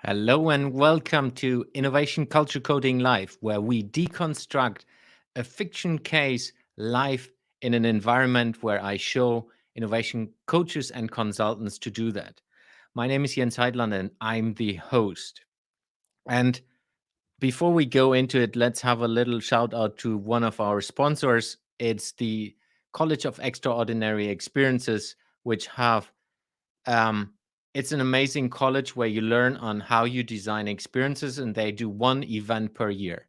Hello and welcome to Innovation Culture Coding Live, where we deconstruct a fiction case live in an environment where I show innovation coaches and consultants to do that. My name is Heitland and I'm the host. And before we go into it, let's have a little shout out to one of our sponsors. It's the College of Extraordinary Experiences, which have um, it's an amazing college where you learn on how you design experiences, and they do one event per year.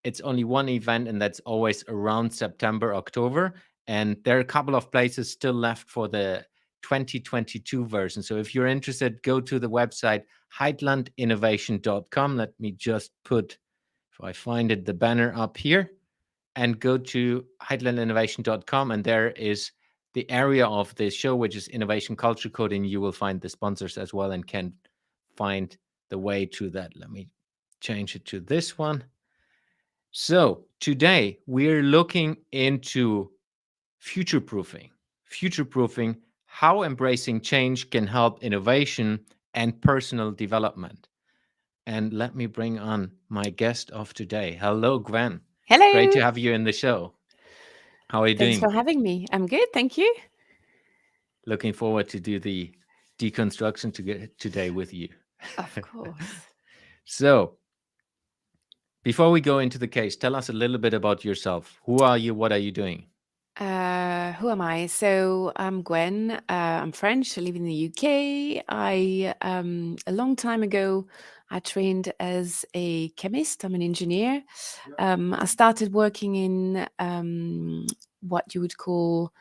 It's only one event, and that's always around September, October. And there are a couple of places still left for the 2022 version. So if you're interested, go to the website heitlandinnovation.com. Let me just put, if I find it, the banner up here, and go to heitlandinnovation.com, and there is the area of this show, which is innovation culture coding. You will find the sponsors as well and can find the way to that. Let me change it to this one. So today we're looking into future proofing, how embracing change can help innovation and personal development. And let me bring on my guest of today. Hello, Gwen. Great Hello. to have you in the show. How are you Thanks doing? for having me. I'm good, thank you. Looking forward to do the deconstruction today with you. Of course. So, before we go into the case, tell us a little bit about yourself. Who are you? What are you doing? Who am I? So I'm Gwen. I'm French. I live in the UK. A long time ago, I trained as a chemist. I'm an engineer. I started working in what you would call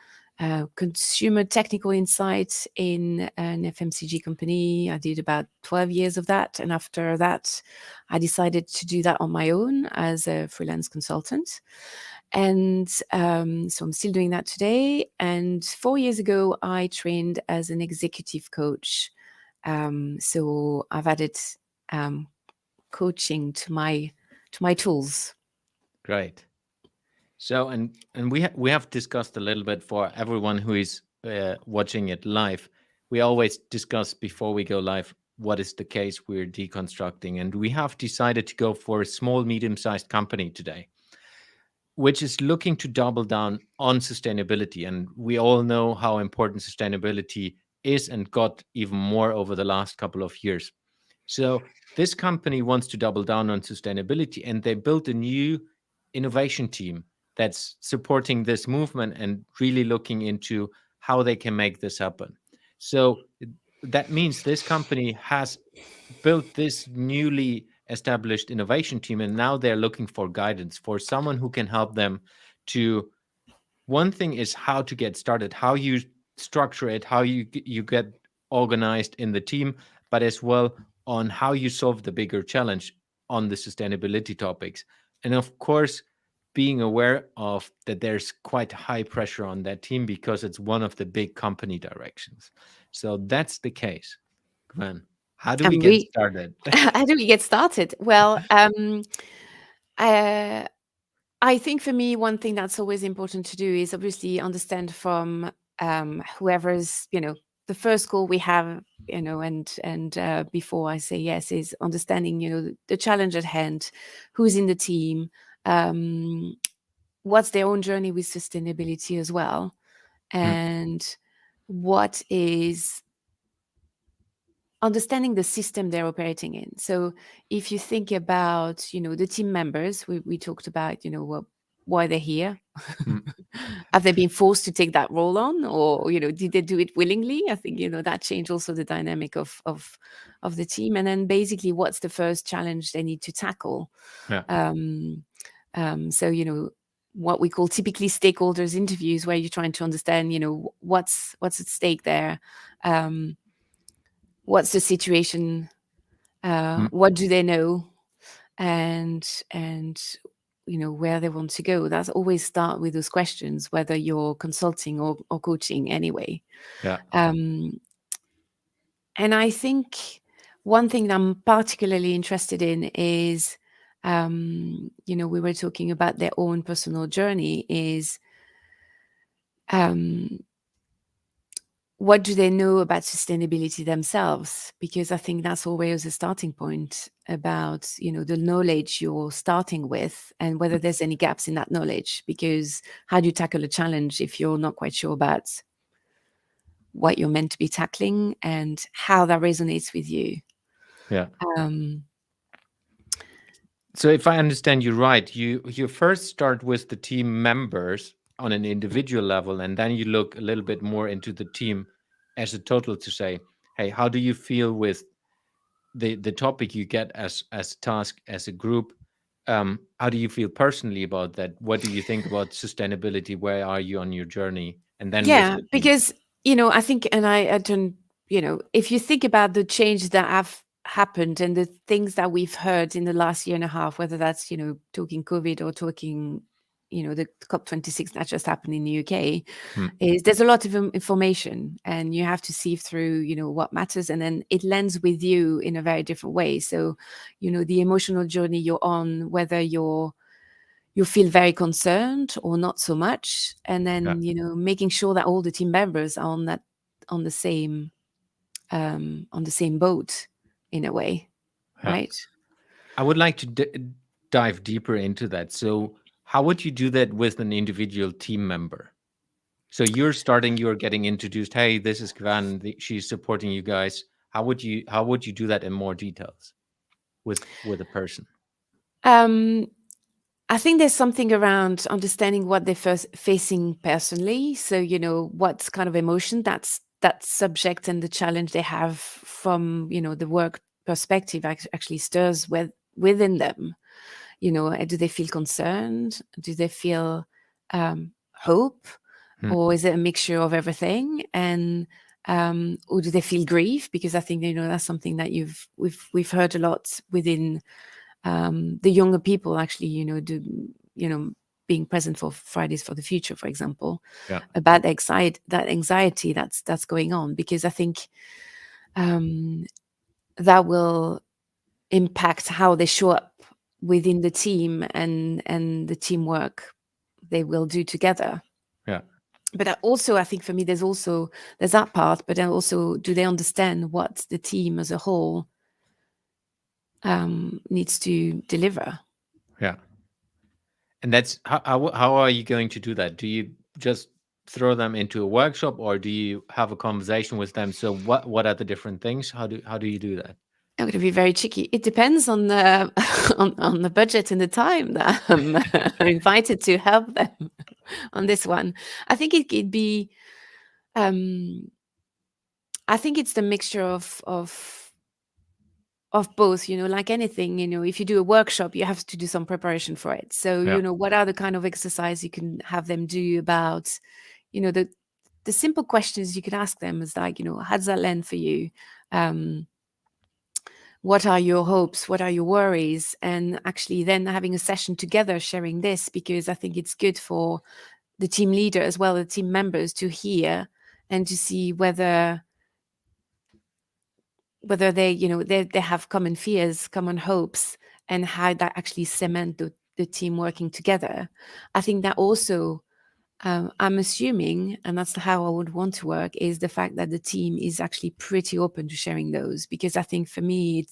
consumer technical insights in an FMCG company. I did about 12 years of that. And after that, I decided to do that on my own as a freelance consultant. And so I'm still doing that today. And 4 years ago, I trained as an executive coach. So I've added um, coaching to my tools. Great. So, and we have discussed a little bit for everyone who is watching it live. We always discuss before we go live what is the case we're deconstructing, and we have decided to go for a small, medium-sized company today, which is looking to double down on sustainability. And we all know how important sustainability is and got even more over the last couple of years. So this company wants to double down on sustainability, and they built a new innovation team that's supporting this movement and really looking into how they can make this happen. So that means this company has built this newly established innovation team, and now they're looking for guidance for someone who can help them to, one thing is how to get started, how you structure it, how you get organized in the team, but as well on how you solve the bigger challenge on the sustainability topics. And of course, being aware of that there's quite high pressure on that team because it's one of the big company directions. So that's the case. Gwen, how do we I'm get re started? How do we get started? Well, uh, I think for me, one thing that's always important to do is obviously understand from whoever's, the first call we have, and before I say yes, is understanding, the challenge at hand, who's in the team, um, what's their own journey with sustainability as well, Mm, and what is understanding the system they're operating in. So if you think about, the team members, we talked about, why they're here. mm, Have they been forced to take that role on, or did they do it willingly? I think that changed also the dynamic of the team. And then basically, what's the first challenge they need to tackle? yeah. Um, so what we call typically stakeholders interviews, where you're trying to understand, what's at stake there. Um, what's the situation, Mm, what do they know, and where they want to go. That's always start with those questions, whether you're consulting or coaching anyway. yeah. um, and I think one thing that I'm particularly interested in is, we were talking about their own personal journey, is um, what do they know about sustainability themselves? Because I think that's always a starting point about, the knowledge you're starting with and whether there's any gaps in that knowledge. Because how do you tackle a challenge if you're not quite sure about what you're meant to be tackling and how that resonates with you? Yeah. Um, So if I understand you right, you first start with the team members on an individual level, and then you look a little bit more into the team as a total to say, hey, how do you feel with the topic you get as a task as a group? How do you feel personally about that? What do you think about sustainability? Where are you on your journey? And then with Yeah, the team. because, I think, and I don't, if you think about the change that have happened and the things that we've heard in the last year and a half, whether that's, talking COVID or talking, the COP26 that just happened in the UK, Hmm. is there's a lot of information and you have to sieve through, what matters. And then it lands with you in a very different way. So, the emotional journey you're on, whether you feel very concerned or not so much, and Yeah, then making sure that all the team members are on the same on the same boat in a way, yeah. right? I would like to dive deeper into that. So, how would you do that with an individual team member? So you're starting, you're getting introduced. Hey, this is Gwen. She's supporting you guys. How would you do that in more details with a person? um I think there's something around understanding what they're first facing personally. So, what kind of emotion that subject and the challenge they have from, the work perspective actually stirs within them. Do they feel concerned? Do they feel hope? Hmm. Or is it a mixture of everything? And or do they feel grief? Because I think, that's something that we've heard a lot within the younger people actually, you know, being present for Fridays for the Future, for example, Yeah, about that anxiety that's going on, because I think um, that will impact how they show up within the team and the teamwork they will do together. yeah, But also, I think for me, there's that part, but then also, do they understand what the team as a whole needs to deliver? yeah. And that's how are you going to do that? Do you just throw them into a workshop, or do you have a conversation with them? So what are the different things? How do you do that? I'm going to be very cheeky. It depends on the on the budget and the time that I'm invited to help them on this one. I think it'd be. Um, I think it's the mixture of both. Like anything. If you do a workshop, you have to do some preparation for it. So, Yeah. what are the kind of exercise you can have them do about, the simple questions you could ask them is like, how does that land for you? Um, what are your hopes, what are your worries, and actually then having a session together sharing this, because I think it's good for the team leader as well as the team members to hear and to see whether they have common fears, common hopes, and how that actually cement the team working together. I think that also, I'm assuming, and that's how I would want to work, is the fact that the team is actually pretty open to sharing those, because I think for me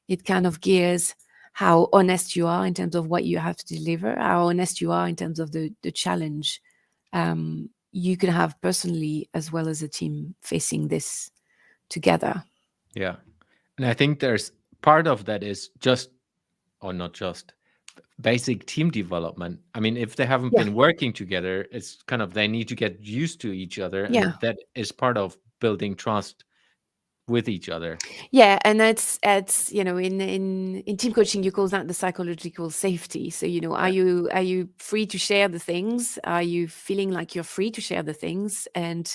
it kind of gears how honest you are in terms of what you have to deliver, how honest you are in terms of the challenge you can have personally as well as a team facing this together. Yeah. And I think there's part of that is just, or not just, basic team development. I mean, if they haven't Yeah, been working together, it's kind of they need to get used to each other, yeah, and that is part of building trust with each other. yeah. And that's in team coaching you call that the psychological safety. So, are Yeah. you free to share the things? Are you feeling like you're free to share the things? And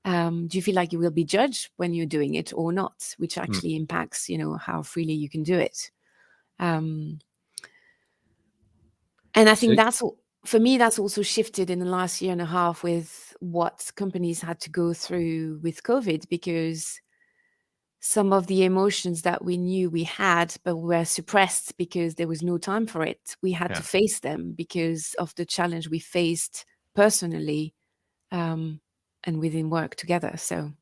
do you feel like you will be judged when you're doing it or not, which Mm. actually impacts how freely you can do it. um, and I So think for me, that's also shifted in the last year and a half with what companies had to go through with COVID, because some of the emotions that we knew we had but were suppressed because there was no time for it, we had to yeah, face them because of the challenge we faced personally, um, within work together. So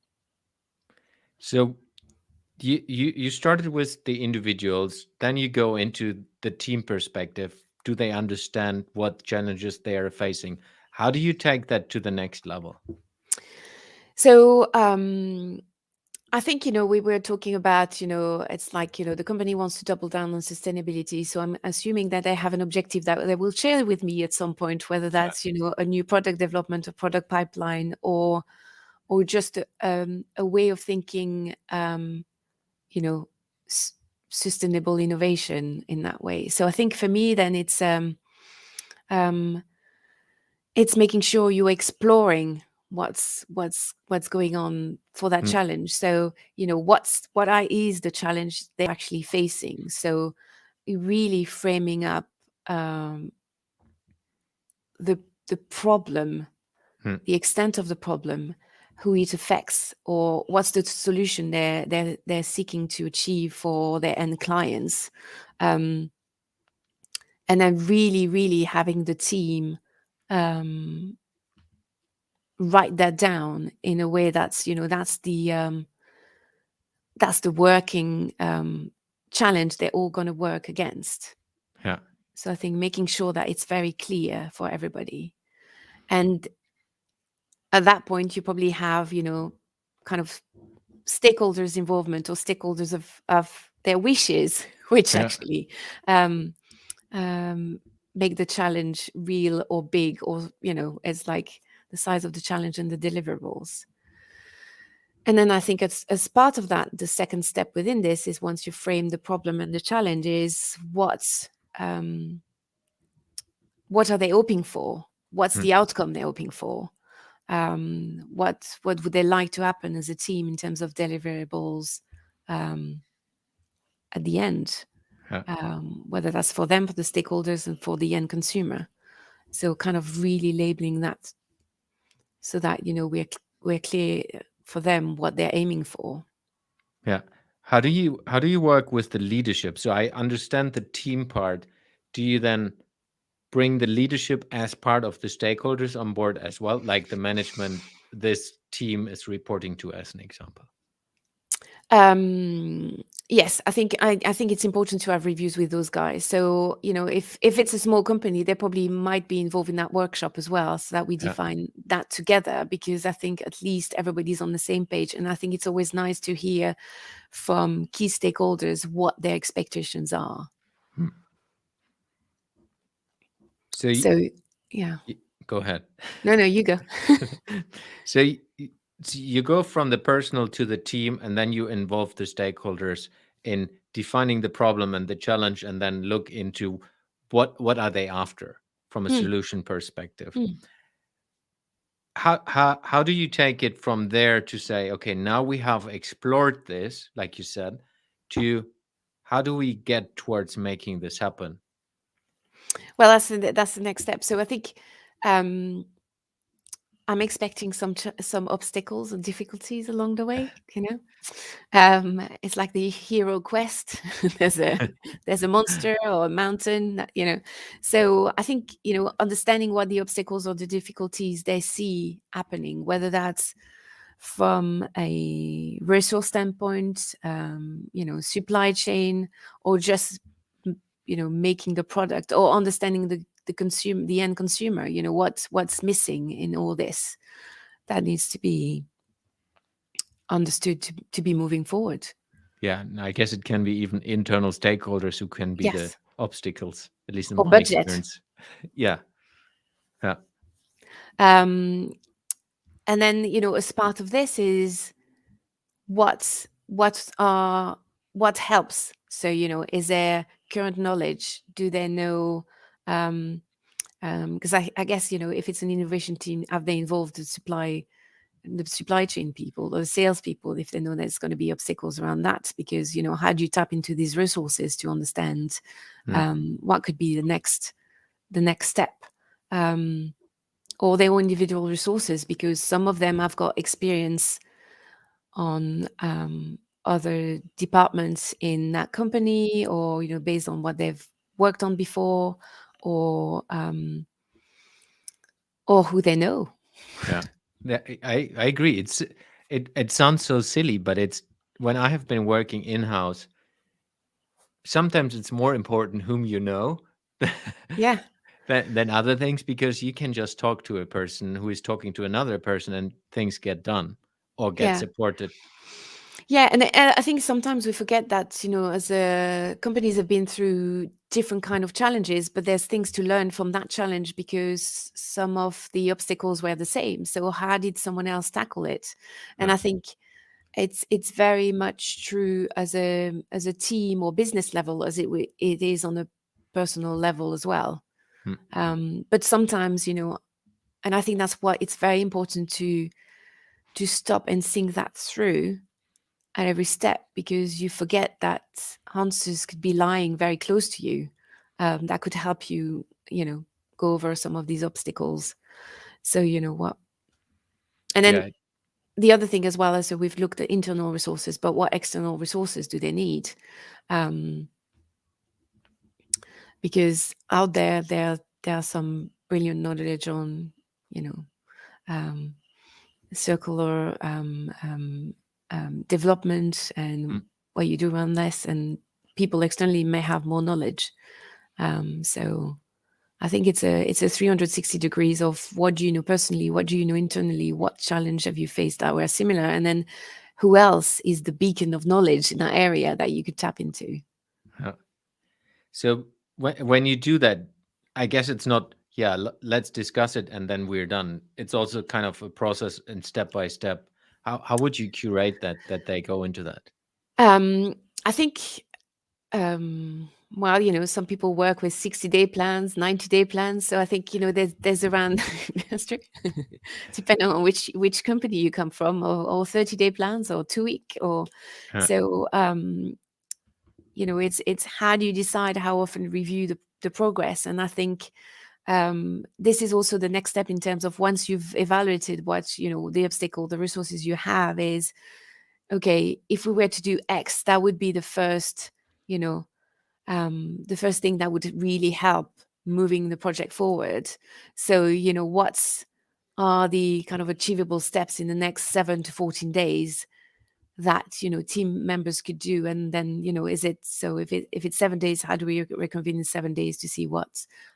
you started with the individuals, then you go into the team perspective. Do they understand what challenges they are facing? How do you take that to the next level? So I think, we were talking about, it's like, the company wants to double down on sustainability. So I'm assuming that they have an objective that they will share with me at some point, whether Yeah. that's, a new product development, a product pipeline, or just a way of thinking, you know, s- sustainable innovation in that way. So I think for me, then um, it's making sure you're exploring what's going on for that Mm, challenge. So what is the challenge they're actually facing. So really framing up um, the the problem, mm, the extent of the problem, who it affects, or what's the solution they're seeking to achieve for their end clients. um, and then really having the team um, write that down in a way that's the working challenge they're all going to work against. yeah. So I think making sure that it's very clear for everybody. And at that point, you probably have, kind of stakeholders' involvement, or stakeholders of their wishes, which Yeah. actually um, um, make the challenge real or big, or, as like the size of the challenge and the deliverables. And then I think as part of that, the second step within this is, once you frame the problem and the challenge, is um, what are they hoping for? What's Mm, the outcome they're hoping for? What would they like to happen as a team in terms of deliverables um, at the end? yeah. Whether that's for them, for the stakeholders, and for the end consumer. So kind of really labeling that, so that we're clear for them what they're aiming for. Yeah. How do you work with the leadership? So I understand the team part. Do you then bring the leadership as part of the stakeholders on board as well, like the management this team is reporting to, as an example? Yes, I think it's important to have reviews with those guys. So if it's a small company, they probably might be involved in that workshop as well, so that we Yeah. define that together, because I think at least everybody's on the same page. And I think it's always nice to hear from key stakeholders what their expectations are. Hmm. So So yeah, go ahead. no, you go. So so you go from the personal to the team, and then you involve the stakeholders in defining the problem and the challenge, and then look into what are they after from a Mm, solution perspective. mm. How do you take it from there to say, okay, now we have explored this, like you said, to how do we get towards making this happen? Well, that's the next step. So I think um, I'm expecting some obstacles and difficulties along the way. It's like the hero quest. there's a there's a monster or a mountain. So I think understanding what the obstacles or the difficulties they see happening, whether that's from a resource standpoint, supply chain, or just making the product, or understanding the end consumer. What's missing in all this, that needs to be understood to be moving forward. Yeah, and I guess it can be even internal stakeholders who can be the Yes. obstacles, at least in Or my budget. experience. Yeah, yeah, um and then as part of this is what helps. So is there current knowledge? Do they know? Because I guess if it's an innovation team, have they involved the supply chain people or the salespeople, if they know there's going to be obstacles around that? Because how do you tap into these resources to understand mm, what could be the next step, um, or their own individual resources, because some of them have got experience on other departments in that company, or based on what they've worked on before, or who they know. yeah. I agree. It sounds so silly, but it's when I have been working in house. Sometimes it's more important whom you know Yeah, than other things, because you can just talk to a person who is talking to another person and things get done or get yeah. supported. Yeah, and I think sometimes we forget that, as companies have been through different kind of challenges, but there's things to learn from that challenge because some of the obstacles were the same. So how did someone else tackle it? And Yeah. I think it's very much true as a team or business level as it is on a personal level as well. Mm. But sometimes, and I think that's what it's very important to stop and think that through at every step, because you forget that answers could be lying very close to you, that could help you, go over some of these obstacles. So you know what, and then Yeah. the other thing as well is, so we've looked at internal resources, but what external resources do they need? um, because out there are some brilliant knowledge on, you know um, circular development and Mm. what you do around this, and people externally may have more knowledge. So I think it's a 360 degrees of what do you know personally, what do you know internally, what challenge have you faced that were similar, and then who else is the beacon of knowledge in that area that you could tap into. Yeah. So when you do that, I guess it's not, yeah, let's discuss it and then we're done. It's also kind of a process and step by step. How would you curate that they go into that? I think, well, some people work with 60-day plans, 90-day plans. So I think, there's around that's true. Depending on which company you come from, or 30-day plans, or 2 week, or Yeah. so. It's how do you decide how often review the progress? And I think, this is also the next step in terms of, once you've evaluated what, the obstacle, the resources you have, is okay, if we were to do X, that would be you know the first thing that would really help moving the project forward. So, what's are the kind of achievable steps in the next 7 to 14 days that, team members could do? And then, is it so, if it's 7 days, how do we reconvene in 7 days to see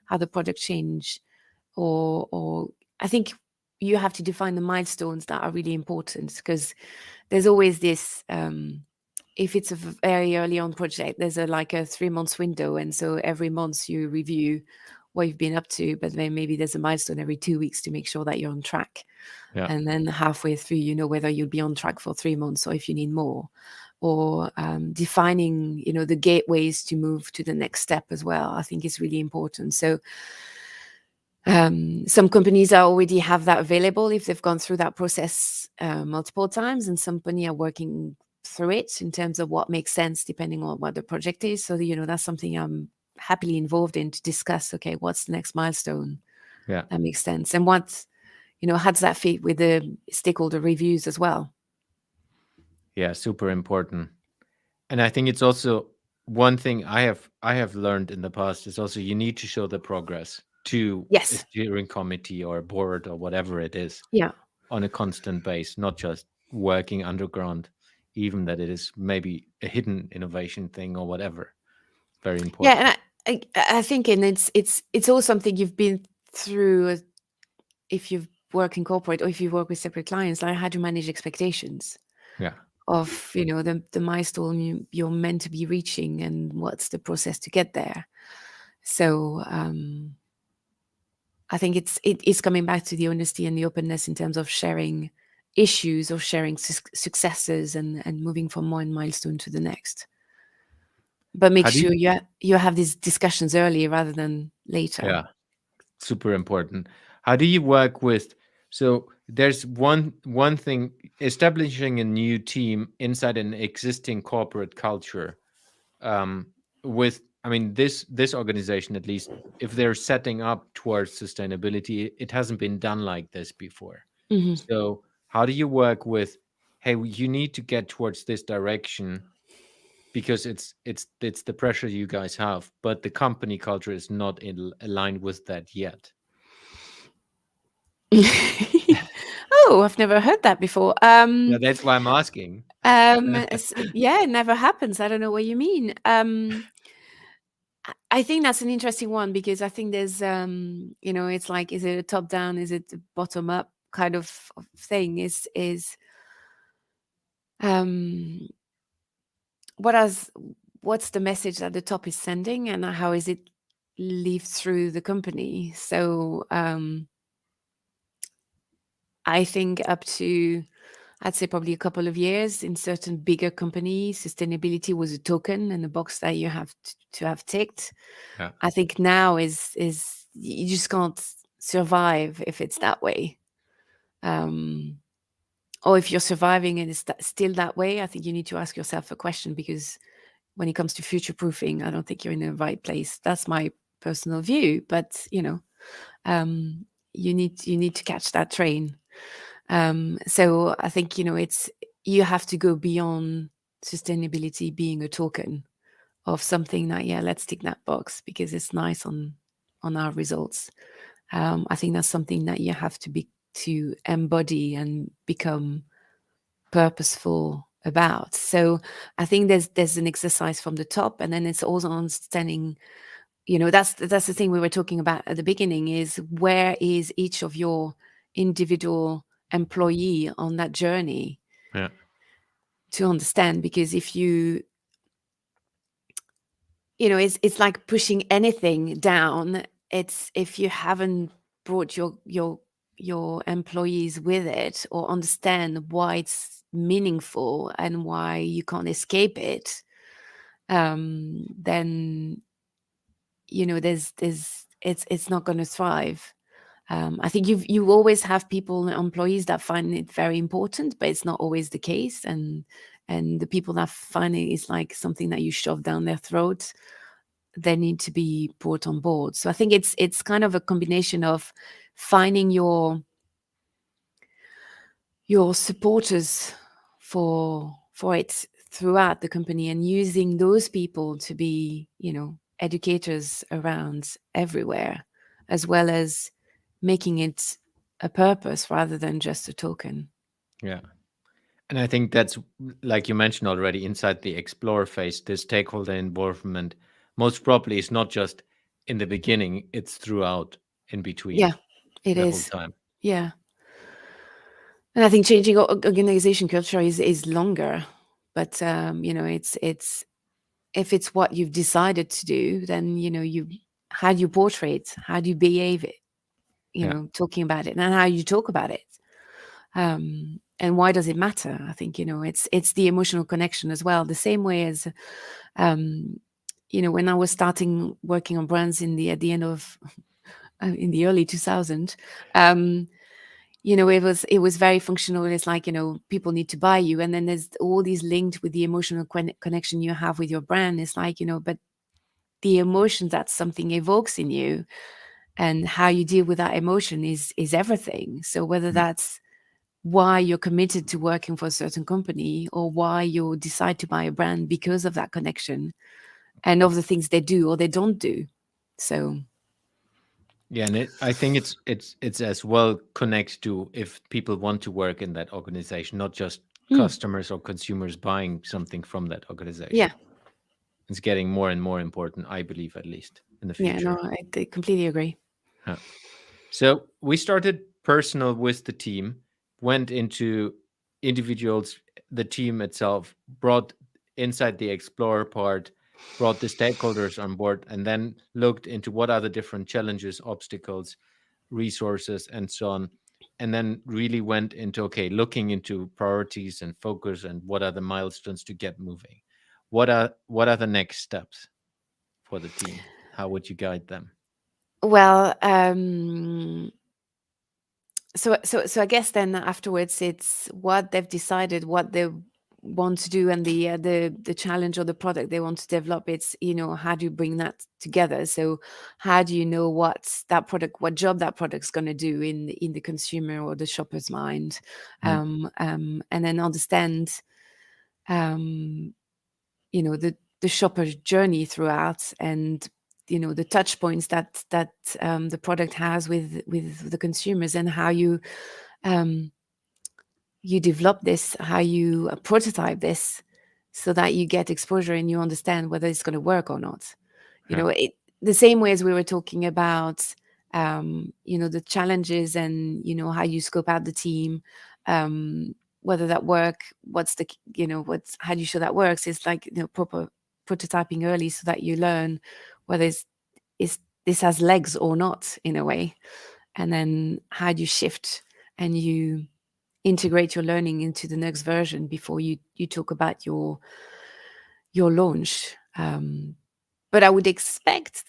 how the project change? Or I think you have to define the milestones that are really important, because there's always this, if it's a very early on project, there's like a 3 months window, and so every month you review what you've been up to, but then maybe there's a milestone every 2 weeks to make sure that you're on track. Yeah. And then halfway through, whether you'll be on track for 3 months or if you need more, or defining, the gateways to move to the next step as well, I think is really important. So some companies already have that available if they've gone through that process multiple times, and some companies are working through it in terms of what makes sense depending on what the project is. So, that's something I'm happily involved in, to discuss, okay, what's the next milestone Yeah. that makes sense? And how does that fit with the stakeholder reviews as well? Yeah. Super important. And I think it's also one thing I have learned in the past is also you need to show the progress to a Yes. steering committee or a board or whatever it is Yeah. on a constant base, not just working underground, even that it is maybe a hidden innovation thing or whatever. Very Yeah. important. And I think, and it's all something you've been through, if you've worked in corporate or if you work with separate clients, like how to manage expectations Yeah. of, the milestone you're meant to be reaching, and what's the process to get there. So I think it's coming back to the honesty and the openness in terms of sharing issues, or sharing successes, and moving from one milestone to the next. But make How do you, sure you have these discussions early rather than later. yeah, super important. How do you work with, so there's one thing, establishing a new team inside an existing corporate culture, um, with, I mean, this organization, at least if they're setting up towards sustainability, it hasn't been done like this before. Hmm. So how do you work with, hey, you need to get towards this direction because it's the pressure you guys have, but the company culture is not aligned with that yet. Oh, Oh, I've never heard that before. Yeah, that's why I'm asking. Yeah, it never happens. I don't know what you mean. I think that's an interesting one because I think there's, it's like, is it a top down? Is it a bottom up kind of thing? Um, what has what's the message that the top is sending, and how is it lived through the company? So I think up to, I'd say probably a couple of years in certain bigger companies, sustainability was a token and a box that you have to have ticked. Yeah, I think now is you just can't survive if it's that way. Um, or if you're surviving and it's still that way, I think you need to ask yourself a question, because when it comes to future proofing, I don't think you're in the right place. That's my personal view, but um, you need to catch that train. So I think it's, you have to go beyond sustainability being a token of something that, yeah, let's tick that box because it's nice on our results. I think that's something that you have to embody and become purposeful about. So I think there's an exercise from the top, and then it's also understanding, that's the thing we were talking about at the beginning, is where is each of your individual employee on that journey, yeah, to understand. Because if it's like pushing anything down. It's if you haven't brought your employees with it, or understand why it's meaningful and why you can't escape it, then there's it's not going to thrive. I think you always have people, employees, that find it very important, but it's not always the case. And the people that find it is like something that you shove down their throat, they need to be brought on board. So I think it's kind of a combination of finding your supporters for it throughout the company, and using those people to be educators around everywhere, as well as making it a purpose rather than just a token. yeah. And I think that's, like you mentioned already, inside the explore phase, the stakeholder involvement most probably is not just in the beginning, it's throughout, in between, Yeah, it the whole is. time. Yeah. And I think changing organization culture is longer, but it's if it's what you've decided to do, then you how do you portray it, how do you behave it, Yeah, talking about it, and how you talk about it, and why does it matter? I think it's the emotional connection as well. The same way as um, when I was starting working on brands at the end of in the early 2000s. It was very functional. It's like people need to buy you, and then there's all these linked with the emotional connection you have with your brand. It's like but the emotion that something evokes in you, and how you deal with that emotion is everything. So whether mm, that's why you're committed to working for a certain company, or why you decide to buy a brand because of that connection and of the things they do or they don't do. So yeah, and I think it's as well connects to if people want to work in that organization, not just mm, customers or consumers buying something from that yeah, organization. It's getting more and more important, I believe, at least in the yeah, no, future. I completely agree. Huh. So we started personal with the team, went into individuals, the team itself, brought inside the explorer part, brought the stakeholders on board, and then looked into what are the different challenges, obstacles, resources, and so on. And then really went into, okay, looking into priorities and focus and what are the milestones to get moving. What are the next steps for the team? How would you guide them? Well, so I guess then afterwards it's what they've decided, what they want to do, and the challenge or the product they want to develop. It's how do you bring that together? So how do you know what job that product's going to do in the consumer or the shopper's mind, Mm, and then understand um, the shopper's journey throughout, and the touch points that the product has with the consumers, and how you um, you develop this, how you prototype this, so that you get exposure and you understand whether it's going to work or not. You Yeah. know, the same way as we were talking about, the challenges and how you scope out the team, whether that work, what's the, what's how do you show that works? Is like proper prototyping early so that you learn whether is this has legs or not in a way, and then how do you shift and you integrate your learning into the next version before you talk about your launch. But I would expect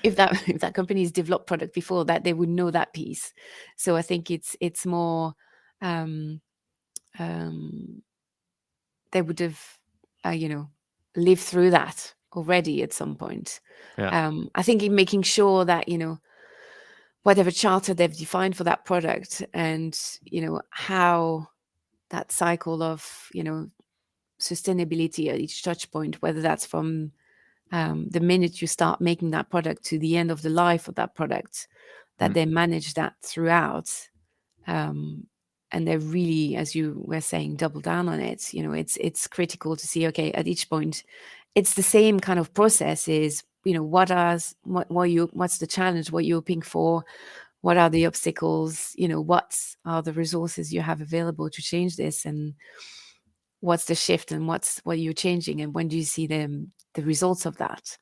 if that company's developed product before that, they would know that piece. So I think it's more, um, um, they would have uh, you know lived through that already at some point. Yeah. I think in making sure that whatever charter they've defined for that product, and how that cycle of sustainability at each touch point, whether that's from the minute you start making that product to the end of the life of that product, that Mm. they manage that throughout. Um, and they really, as you were saying, double down on it. It's critical to see, okay, at each point, it's the same kind of process. Is what's the challenge? What you're hoping for? What are the obstacles? What are the resources you have available to change this? And what's the shift? And what you're changing? And when do you see the results of that?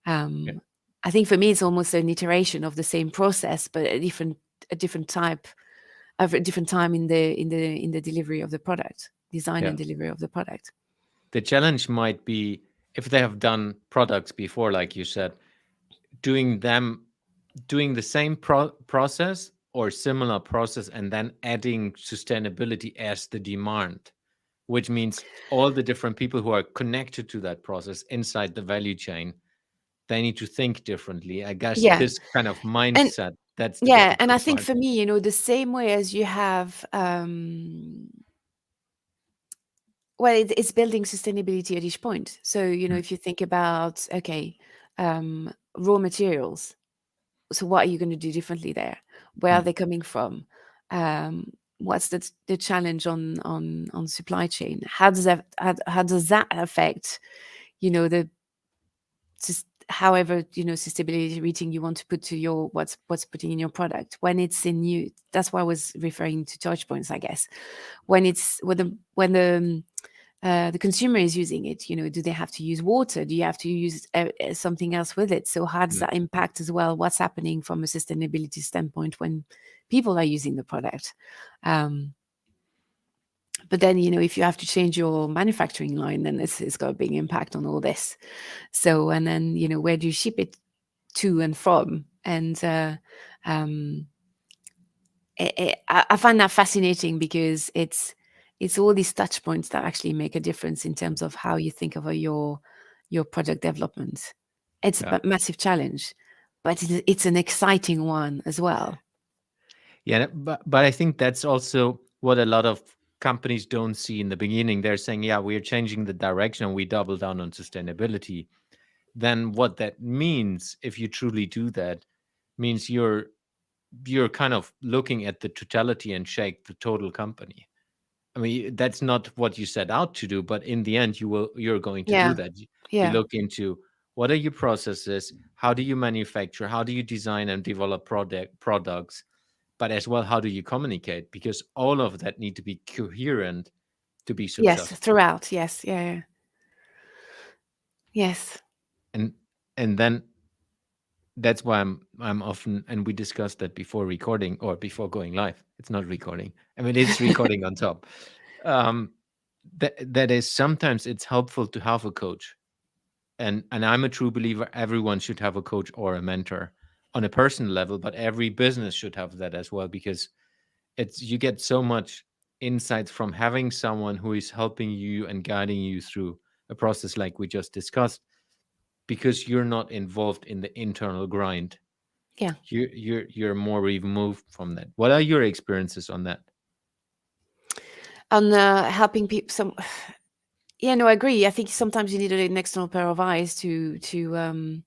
Yeah. Um, I think for me, it's almost an iteration of the same process, but a different type of a different time in the delivery of the product, design Yeah. and delivery of the product. The challenge might be if they have done products before, like you said, doing them doing the same process or similar process and then adding sustainability as the demand, which means all the different people who are connected to that process inside the value chain, they need to think differently. I guess Yeah, this kind of and mindset, that's the yeah, and I difficult think part. for me, the same way as you have, well, it's building sustainability at each point. So Mm, if you think about, okay, raw materials, so what are you going to do differently there? Where are mm, they coming from? What's the challenge on supply chain? How does that affect the however sustainability rating you want to put to your what's putting in your product when it's in you? That's why I was referring to touch points, I guess. When the consumer is using it, do they have to use water? Do you have to use something else with it? So how does mm. that impact as well? What's happening from a sustainability standpoint when people are using the product? Um, but then, if you have to change your manufacturing line, then it's got a big impact on all this. So, and then, where do you ship it to and from? And um, I find that fascinating because it's all these touch points that actually make a difference in terms of how you think of your product development. It's Yeah. a massive challenge, but it's an exciting one as well. Yeah, but I think that's also what a lot of companies don't see in the beginning. They're saying, yeah, we're changing the direction and we double down on sustainability. Then what that means, if you truly do that, means you're kind of looking at the totality and shake the total company. I mean, that's not what you set out to do, but in the end, you're going to do Yeah, that. You yeah, look into what are your processes, how do you manufacture, how do you design and develop products, but as well, how do you communicate? Because all of that need to be coherent to be yes, successful. throughout, yes, yeah, yeah. Yes, And and then that's why I'm often, and we discussed that before recording or before going live. It's not recording. I mean, it's recording on top. Um, that is sometimes it's helpful to have a coach, and I'm a true believer. Everyone should have a coach or a mentor on a personal level, but every business should have that as well because it's you get so much insights from having someone who is helping you and guiding you through a process like we just discussed because you're not involved in the internal grind. yeah. You're more removed from that. What are your experiences on that? On helping people, yeah, no, I agree. I think sometimes you need an external pair of eyes to um,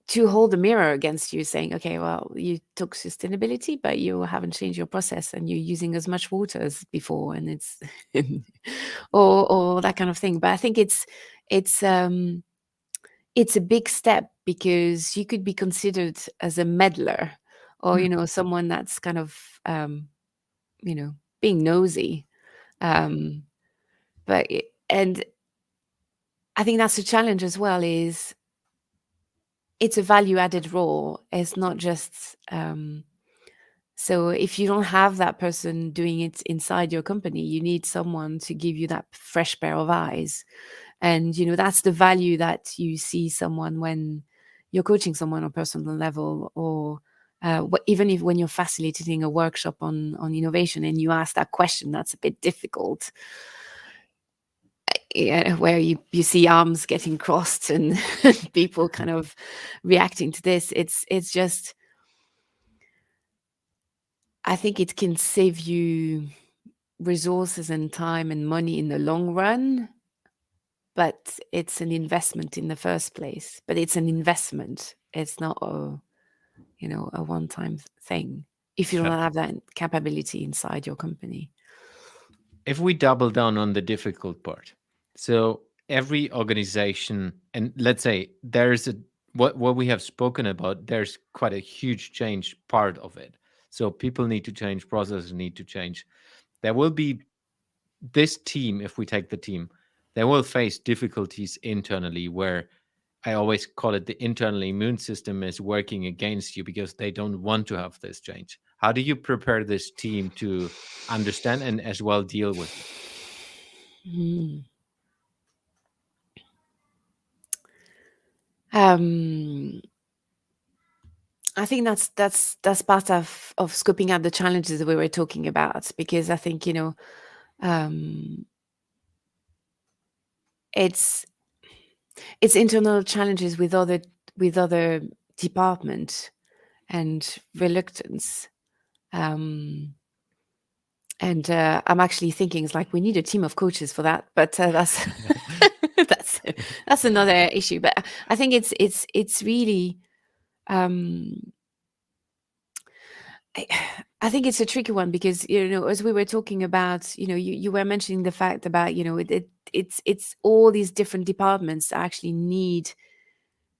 to hold a mirror against you saying, okay, well, you took sustainability, but you haven't changed your process and you're using as much water as before. And it's, or that kind of thing. But I think it's, it's a big step because you could be considered as a meddler or, Hmm. someone that's kind of, you know, being nosy. Um, and I think that's the challenge as well is it's a value added role. It's not just, so if you don't have that person doing it inside your company, you need someone to give you that fresh pair of eyes. And, that's the value that you see someone when you're coaching someone on personal level or even if when you're facilitating a workshop on innovation and you ask that question, that's a bit difficult. Yeah, where you see arms getting crossed and people kind of reacting to this. It's just, I think it can save you resources and time and money in the long run, but it's an investment in the first place. But it's an investment. It's not a one-time thing if you don't Yeah. have that capability inside your company. If we double down on the difficult part, so every organization, and let's say there's a what we have spoken about, there's quite a huge change part of it. So people need to change, processes need to change. There will be this team, if we take the team, they will face difficulties internally where I always call it the internal immune system is working against you because they don't want to have this change. How do you prepare this team to understand and as well deal with it? Hmm. Um, I think that's part of scoping out the challenges that we were talking about because I think um, it's internal challenges with other department and reluctance. Um, and I'm actually thinking it's like we need a team of coaches for that, but that's that's that's another issue. But I think it's really. Um, I, I think it's a tricky one because as we were talking about, you were mentioning the fact about it's all these different departments that actually need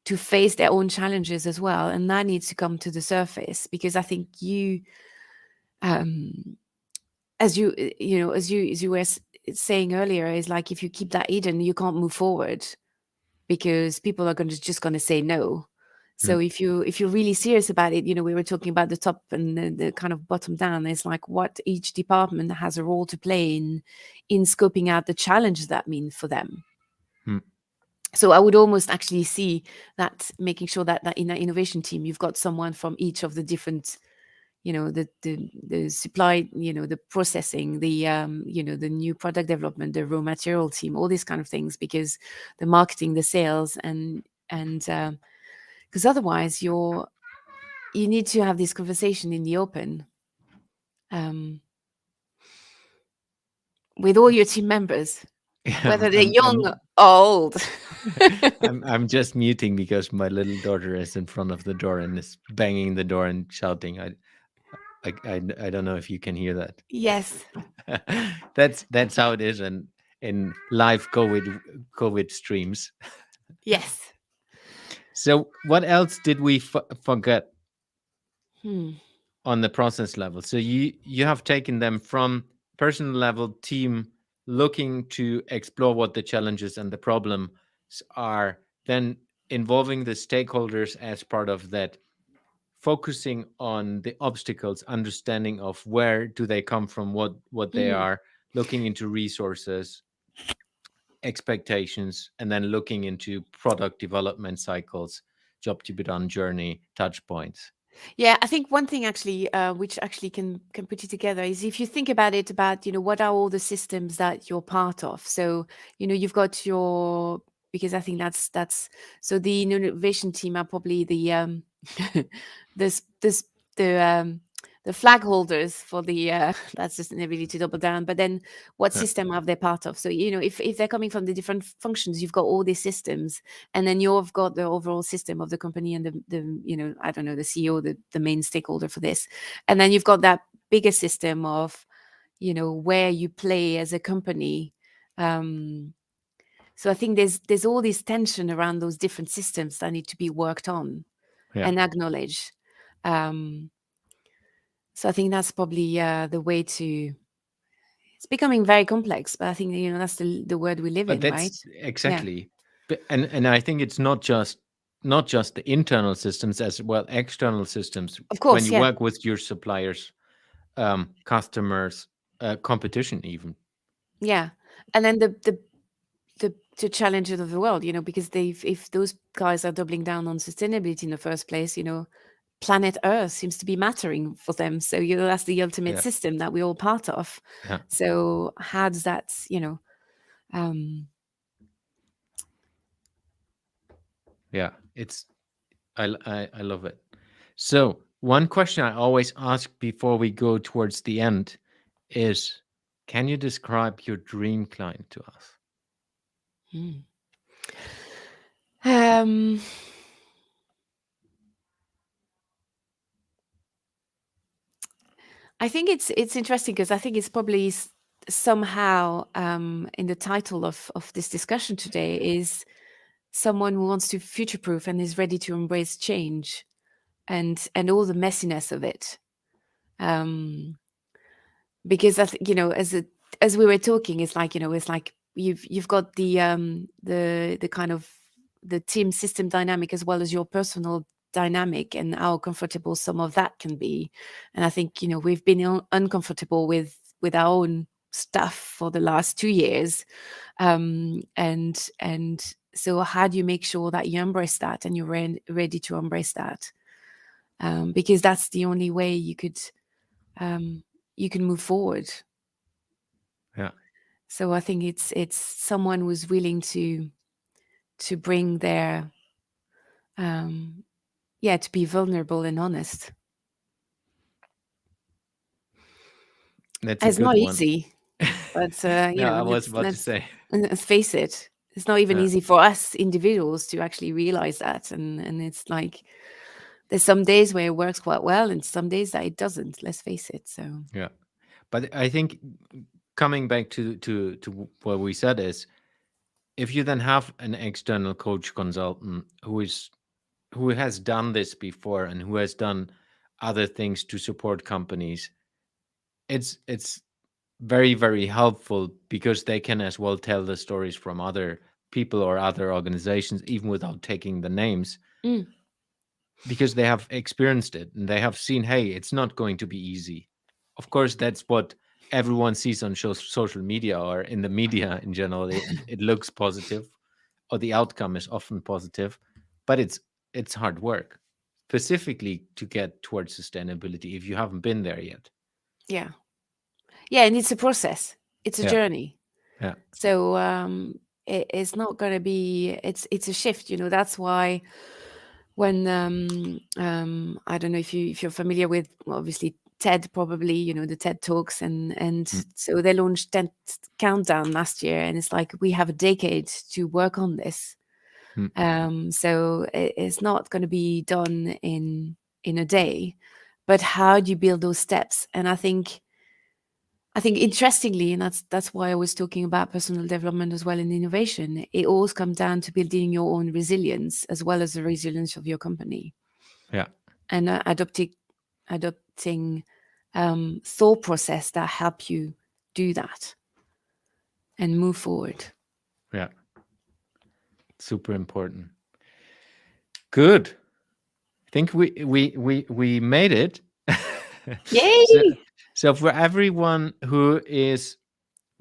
to face their own challenges as well, and that needs to come to the surface because I think um, as you were saying earlier, is like if you keep that hidden, you can't move forward because people are just going to say no. Mm, So if you're really serious about it, we were talking about the top and the kind of bottom down. It's like what each department has a role to play in scoping out the challenges that mean for them. mm, So I would almost actually see that making sure that in that innovation team, you've got someone from each of the different, the supply, the processing, the new product development, the raw material team, all these kind of things, because the marketing, the sales, and because otherwise you need to have this conversation in the open um, with all your team members, yeah, whether they're young or old. I'm just muting because my little daughter is in front of the door and is banging the door and shouting. I don't know if you can hear that. Yes, That's how it is in live COVID streams. yes. So what else did we forget Hmm. on the process level? So you have taken them from personal level team looking to explore what the challenges and the problems are, then involving the stakeholders as part of that, focusing on the obstacles, understanding of where do they come from, what they Hmm. are, looking into resources, expectations, and then looking into product development cycles, job to be done journey, touch points. Yeah, I think one thing actually, which actually can put it together, is if you think about it, about what are all the systems that you're part of. So you've got your, because I think that's so the innovation team are probably the this the the flag holders for the that sustainability to double down. But then, what Yeah. system are they part of? So if they're coming from the different functions, you've got all these systems, and then you've got the overall system of the company and the I don't know, the CEO, the main stakeholder for this, and then you've got that bigger system of where you play as a company. Um, so I think there's all this tension around those different systems that need to be worked on Yeah. and acknowledged. Um, so I think that's probably the way to. It's becoming very complex, but I think that's the word we live But in, right? that's Yeah, exactly, and I think it's not just the internal systems as well, external systems. of When course, you yeah, work with your suppliers, customers, competition, even. yeah. And then the challenges of the world, because if those guys are doubling down on sustainability in the first place, planet Earth seems to be mattering for them. So that's the ultimate Yeah, system that we're all part of. yeah, So how does that, um, yeah. I love it. So one question I always ask before we go towards the end is, can you describe your dream client to us? hmm. um, I think it's interesting because I think it's probably somehow in the title of this discussion today is someone who wants to future proof and is ready to embrace change and all the messiness of it. Um, because I think as we were talking, it's like you've got the kind of the team system dynamic as well as your personal dynamic and how comfortable some of that can be. And I think we've been uncomfortable with our own stuff for the last 2 years. And so how do you make sure that you embrace that and you're ready to embrace that? Because that's the only way um, you can move forward. Yeah, So I think it's someone who's willing to bring their um, yeah, to be vulnerable and honest. that's a It's good not one. easy, but No, I was let's about to say. let's face it. It's not even Yeah, easy for us individuals to actually realize that, and it's like there's some days where it works quite well, and some days that it doesn't. Let's face it. So yeah. But I think coming back to what we said is, if you then have an external coach consultant who has done this before and who has done other things to support companies, it's very, very helpful because they can as well tell the stories from other people or other organizations even without taking the names, mm, because they have experienced it and they have seen, hey, it's not going to be easy. Of course, that's what everyone sees on social media or in the media in general. It looks positive, or the outcome is often positive, but it's hard work, specifically to get towards sustainability if you haven't been there yet. yeah, yeah, and it's a process. It's a Yeah, journey. yeah, So it's not going to be. It's a shift. That's why when I don't know if you're familiar with, well, obviously TED, probably the TED talks, and mm, so they launched 10th countdown last year, and it's like we have a decade to work on this. mm, So it's not going to be done in a day, but how do you build those steps? And I think interestingly, and that's why I was talking about personal development as well and innovation. It always comes down to building your own resilience as well as the resilience of your company, yeah, and adopting thought process that help you do that and move forward. yeah. Super important. Good. I think we made it. so Yay! so for everyone who is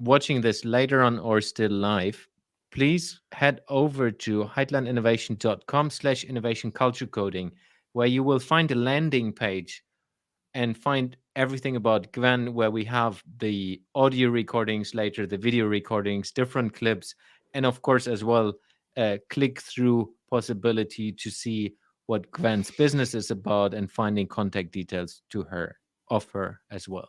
watching this later on or still live, please head over to heitlandinnovation.com/innovation culture coding, where you will find a landing page and find everything about Gwen, where we have the audio recordings later, the video recordings, different clips, and of course, as well, click through possibility to see what Gwen's business is about and finding contact details to her. offer as well.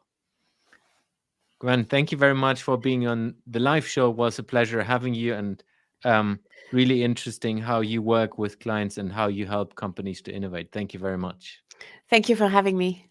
Gwen, thank you very much for being on the live show. It was a pleasure having you, and really interesting how you work with clients and how you help companies to innovate. Thank you very much. Thank you for having me.